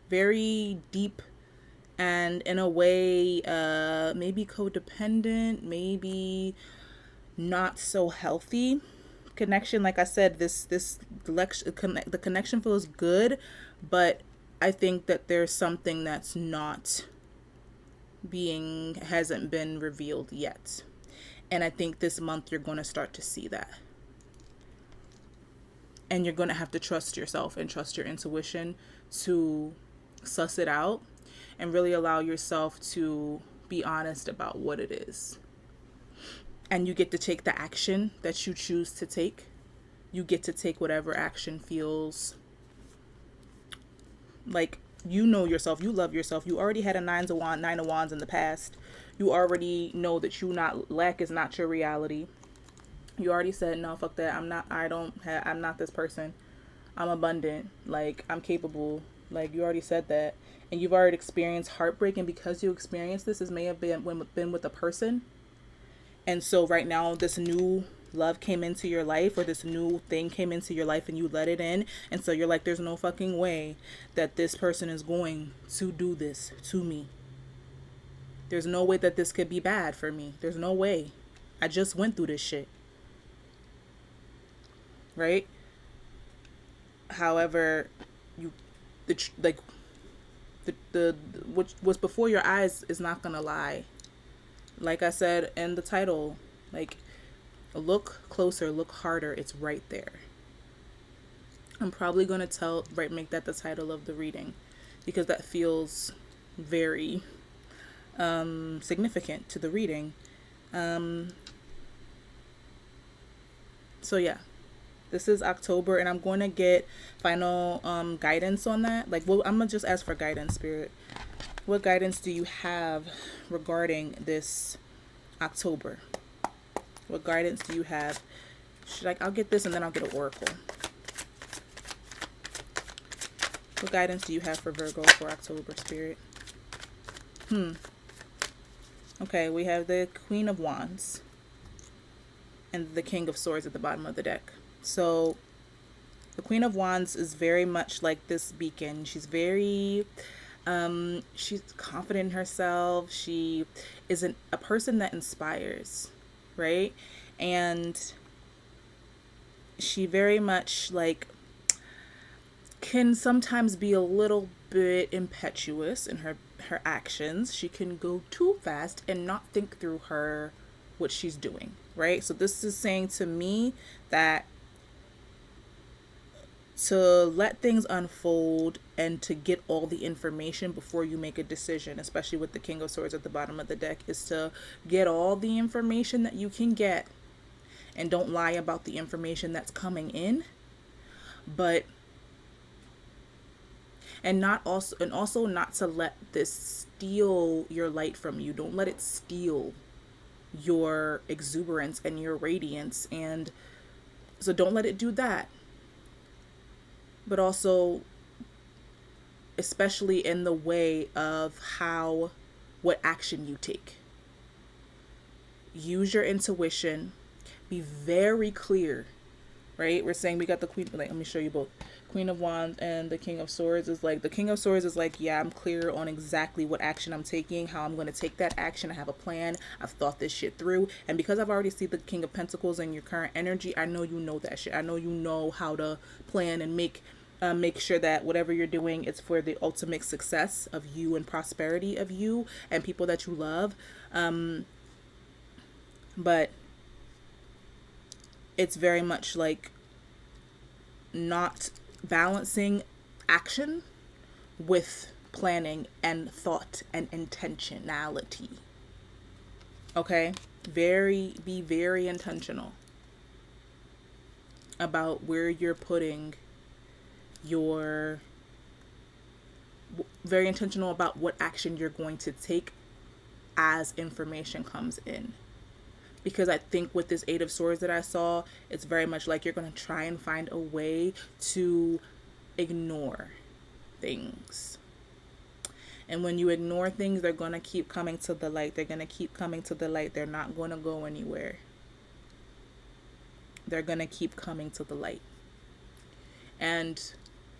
very deep and in a way maybe codependent, maybe not so healthy connection. Like I said, the connection feels good, but I think that there's something that's not hasn't been revealed yet. And I think this month you're going to start to see that. And you're going to have to trust yourself and trust your intuition to suss it out and really allow yourself to be honest about what it is. And you get to take the action that you choose to take. You get to take whatever action feels like, you know yourself, you love yourself. You already had a nine of wands in the past. You already know that lack is not your reality. You already said, no, fuck that. I'm not this person. I'm abundant. Like, I'm capable. Like, you already said that. And you've already experienced heartbreak. And because you experienced this may have been with a person. And so right now, this new love came into your life, or this new thing came into your life, and you let it in. And so you're like, there's no fucking way that this person is going to do this to me. There's no way that this could be bad for me. There's no way. I just went through this shit. Right? However, what's before your eyes is not gonna lie. Like I said in the title, like, look closer, look harder. It's right there. I'm probably gonna make that the title of the reading, because that feels very significant to the reading. So yeah, this is October, and I'm going to get final guidance on that. Like, well, I'm gonna just ask for guidance, Spirit. What guidance do you have regarding this October? What guidance do you have? I'll get this and then I'll get an oracle. What guidance do you have for Virgo for October, Spirit? Okay, we have the Queen of Wands and the King of Swords at the bottom of the deck. So the Queen of Wands is very much like this beacon. She's very she's confident in herself. She is a person that inspires, right? And she very much like can sometimes be a little bit impetuous in her actions. She can go too fast and not think through what she's doing, right? So this is saying to me that to let things unfold and to get all the information before you make a decision, especially with the King of Swords at the bottom of the deck, is to get all the information that you can get and don't lie about the information that's coming in, and also not to let this steal your light from you. Don't let it steal your exuberance and your radiance. And so don't let it do that. But also, especially in the way of what action you take. Use your intuition. Be very clear, right? We're saying we got the Queen, like, let me show you both. Queen of Wands and the King of Swords is like, the King of Swords is like, yeah, I'm clear on exactly what action I'm taking, how I'm going to take that action. I have a plan. I've thought this shit through. And because I've already seen the King of Pentacles in your current energy, I know you know that shit. I know you know how to plan and make sure that whatever you're doing is for the ultimate success of you and prosperity of you and people that you love. But it's very much like not balancing action with planning and thought and intentionality. Okay? Be very intentional about where you're putting very intentional about what action you're going to take as information comes in. Because I think with this Eight of Swords that I saw, it's very much like you're going to try and find a way to ignore things. And when you ignore things, they're going to keep coming to the light. They're going to keep coming to the light. They're not going to go anywhere. They're going to keep coming to the light. And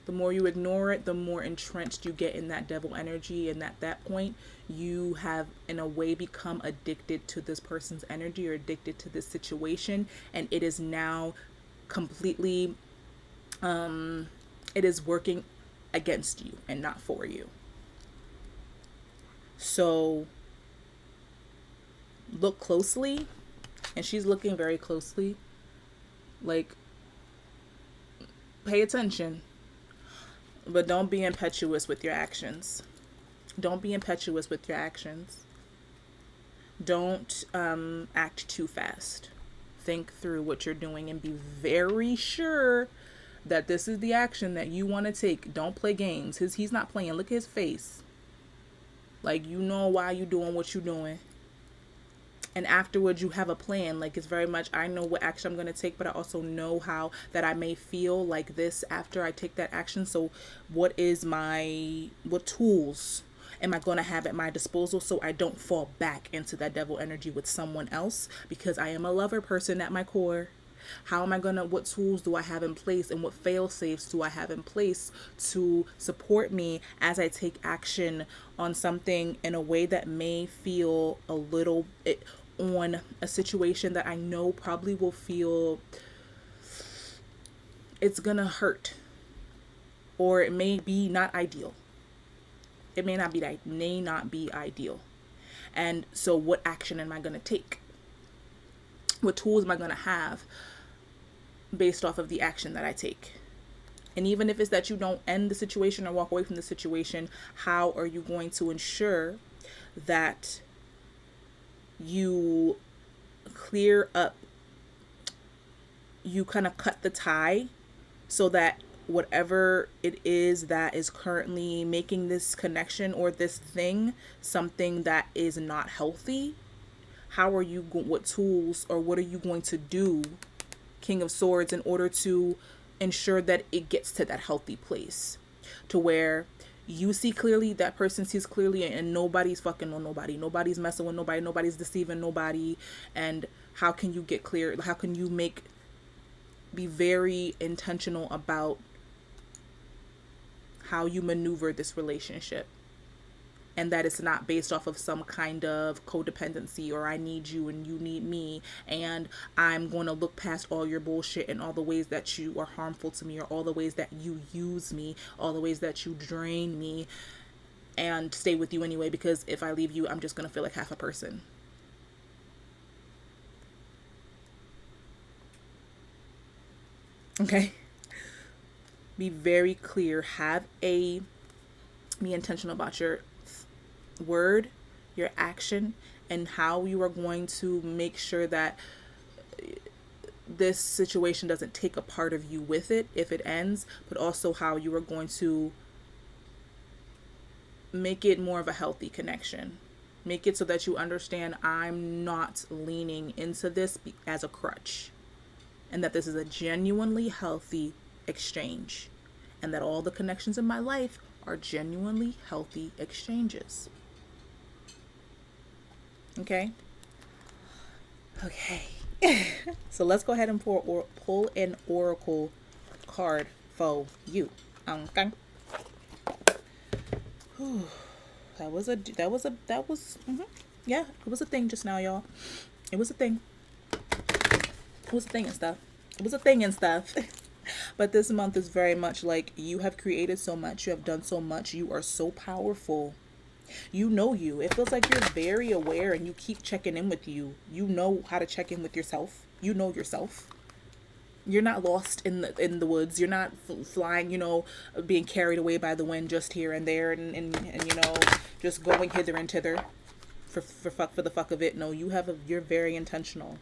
the more you ignore it, the more entrenched you get in that devil energy. And at that point, you have, in a way, become addicted to this person's energy or addicted to this situation. And it is now completely, it is working against you and not for you. So look closely. And she's looking very closely. Like, pay attention. But don't be impetuous with your actions. Don't be impetuous with your actions. Don't act too fast. Think through what you're doing and be very sure that this is the action that you want to take. Don't play games. He's not playing. Look at his face. Like, you know why you're doing what you're doing. And afterwards, you have a plan. Like, it's very much, I know what action I'm going to take, but I also know how that I may feel like this after I take that action. So what tools am I going to have at my disposal so I don't fall back into that devil energy with someone else? Because I am a lover person at my core. How am I what tools do I have in place, and what fail safes do I have in place to support me as I take action on something in a way that may feel a little on a situation that I know probably will feel it's gonna hurt, or it may be not ideal. It may not be ideal. And so what action am I gonna take? What tools am I gonna have based off of the action that I take? And even if it's that you don't end the situation or walk away from the situation, how are you going to ensure that you clear up, you kind of cut the tie so that whatever it is that is currently making this connection or this thing something that is not healthy, how are you what tools or what are you going to do, King of Swords, in order to ensure that it gets to that healthy place to where you see clearly, that person sees clearly, and nobody's fucking on nobody. Nobody's messing with nobody. Nobody's deceiving nobody. And how can you get clear? How can you be very intentional about how you maneuver this relationship? And that it's not based off of some kind of codependency or I need you and you need me and I'm going to look past all your bullshit and all the ways that you are harmful to me or all the ways that you use me, all the ways that you drain me, and stay with you anyway because if I leave you, I'm just going to feel like half a person. Okay? Be very clear. Be intentional about your word, your action, and how you are going to make sure that this situation doesn't take a part of you with it if it ends, but also how you are going to make it more of a healthy connection. Make it so that you understand I'm not leaning into this as a crutch, and that this is a genuinely healthy exchange, and that all the connections in my life are genuinely healthy exchanges. Okay. So let's go ahead and pull an oracle card for you. Okay. Yeah, it was a thing just now, y'all. It was a thing. It was a thing and stuff. But this month is very much like you have created so much, you have done so much, you are so powerful. You know you. It feels like you're very aware and you keep checking in with you. You know how to check in with yourself. You know yourself. You're not lost in the woods. You're not flying, being carried away by the wind just here and there and just going hither and thither for the fuck of it. No, you're very intentional.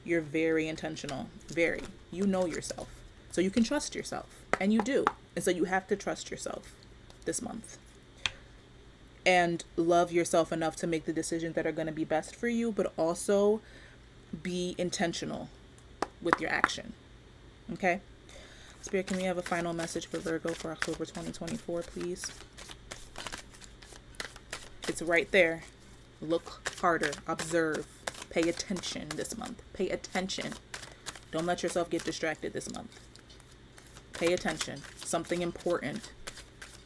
You're very intentional. Very. You know yourself. So you can trust yourself. And you do. And so you have to trust yourself this month. And love yourself enough to make the decisions that are going to be best for you, but also be intentional with your action. Okay? Spirit, can we have a final message for Virgo for October 2024, please? It's right there. Look harder. Observe. Pay attention this month. Pay attention. Don't let yourself get distracted this month. Pay attention. Something important.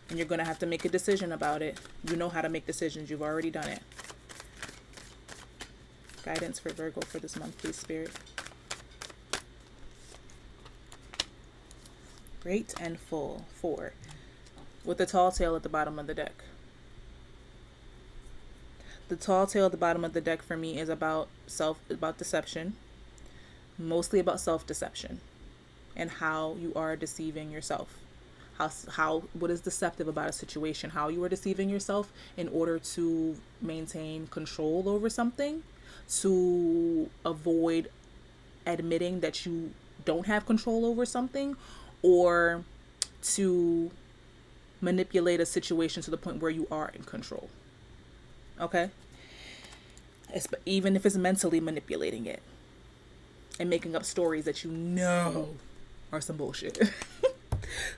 And you're going to have to make a decision about it. You know how to make decisions. You've already done it. Guidance for Virgo for this month, please, Spirit. Great and full. 4. With the tall tale at the bottom of the deck. The tall tale at the bottom of the deck for me is about deception. Mostly about self-deception. And how you are deceiving yourself. What is deceptive about a situation? How you are deceiving yourself in order to maintain control over something. To avoid admitting that you don't have control over something, or to manipulate a situation to the point where you are in control. Okay? Even if it's mentally manipulating it and making up stories that you know are some bullshit.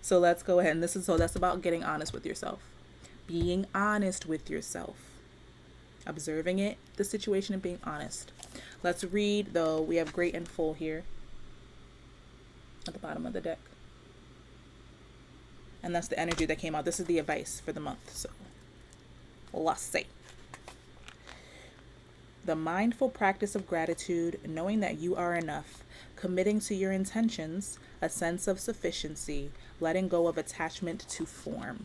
So let's go ahead. And that's about getting honest with yourself. Being honest with yourself. Observing it, the situation, and being honest. Let's read, though. We have great and full here at the bottom of the deck. And that's the energy that came out. This is the advice for the month. So let's see. The mindful practice of gratitude, knowing that you are enough, committing to your intentions, a sense of sufficiency, letting go of attachment to form.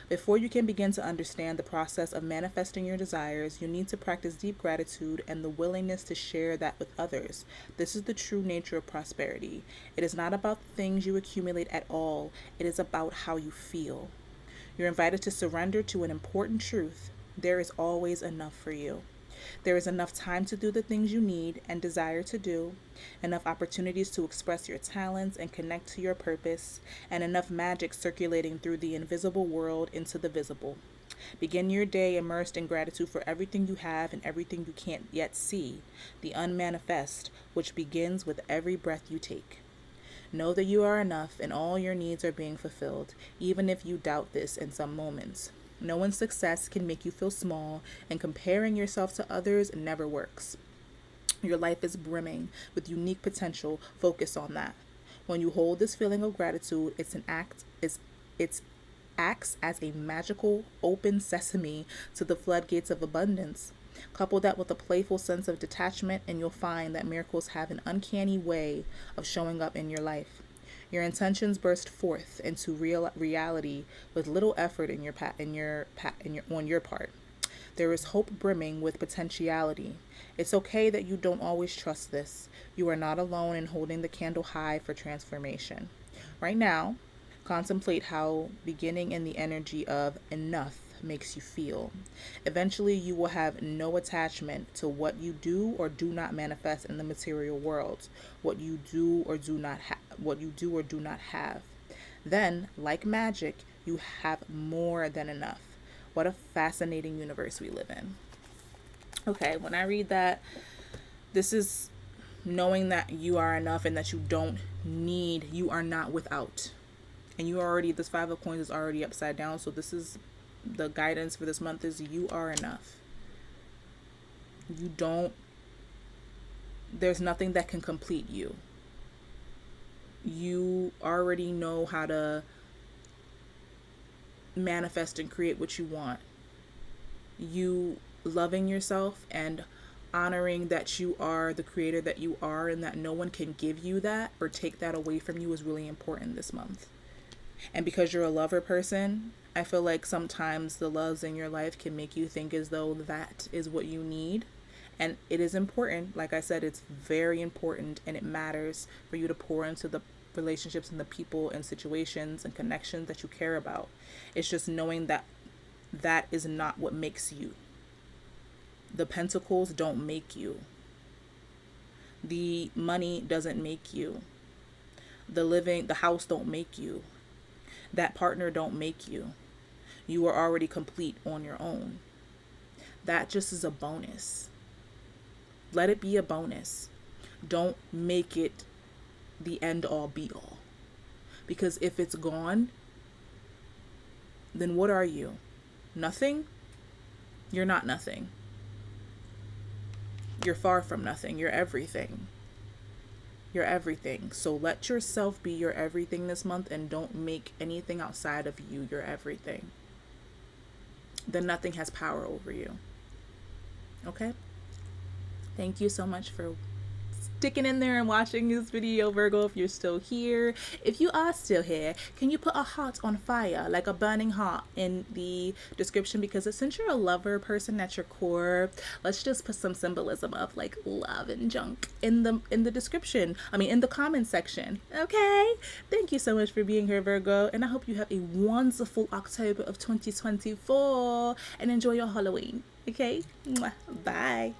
Before you can begin to understand the process of manifesting your desires, you need to practice deep gratitude and the willingness to share that with others. This is the true nature of prosperity. It is not about the things you accumulate at all. It is about how you feel. You're invited to surrender to an important truth. There is always enough for you. There is enough time to do the things you need and desire to do, enough opportunities to express your talents and connect to your purpose, and enough magic circulating through the invisible world into the visible. Begin your day immersed in gratitude for everything you have and everything you can't yet see, the unmanifest, which begins with every breath you take. Know that you are enough and all your needs are being fulfilled, even if you doubt this in some moments. No one's success can make you feel small, and comparing yourself to others never works. Your life is brimming with unique potential. Focus on that. When you hold this feeling of gratitude, it acts as a magical open sesame to the floodgates of abundance. Couple that with a playful sense of detachment, and you'll find that miracles have an uncanny way of showing up in your life. Your intentions burst forth into reality with little effort on your part. There is hope brimming with potentiality. It's okay that you don't always trust this. You are not alone in holding the candle high for transformation. Right now, contemplate how beginning in the energy of enough makes you feel. Eventually, you will have no attachment to what you do or do not manifest in the material world, what you do or do not have. Then, like magic, you have more than enough. What a fascinating universe we live in. Okay, when I read that, this is knowing that you are enough and that you are not without. And this 5 of coins is already upside down, so this is the guidance for this month is you are enough. There's nothing that can complete you. You already know how to manifest and create what you want. You loving yourself and honoring that you are the creator that you are and that no one can give you that or take that away from you is really important this month. And because you're a lover person, I feel like sometimes the loves in your life can make you think as though that is what you need. And it is important. Like I said, it's very important and it matters for you to pour into the relationships and the people and situations and connections that you care about. It's just knowing that that is not what makes you. The pentacles don't make you. The money doesn't make you. The house don't make you. That partner don't make you. You are already complete on your own. That just is a bonus. Let it be a bonus. Don't make it the end all be all. Because if it's gone, then what are you? Nothing? You're not nothing. You're far from nothing. You're everything. You're everything. So let yourself be your everything this month, and don't make anything outside of you your everything. Then nothing has power over you. Okay? Thank you so much for sticking in there and watching this video, Virgo. If you're still here, if you are still here, can you put a heart on fire, like a burning heart, in the description? Because since you're a lover person at your core, let's just put some symbolism of like love and junk in the description. I mean, in the comment section. Okay? Thank you so much for being here, Virgo, and I hope you have a wonderful October of 2024 and enjoy your Halloween. Okay? Mwah. Bye.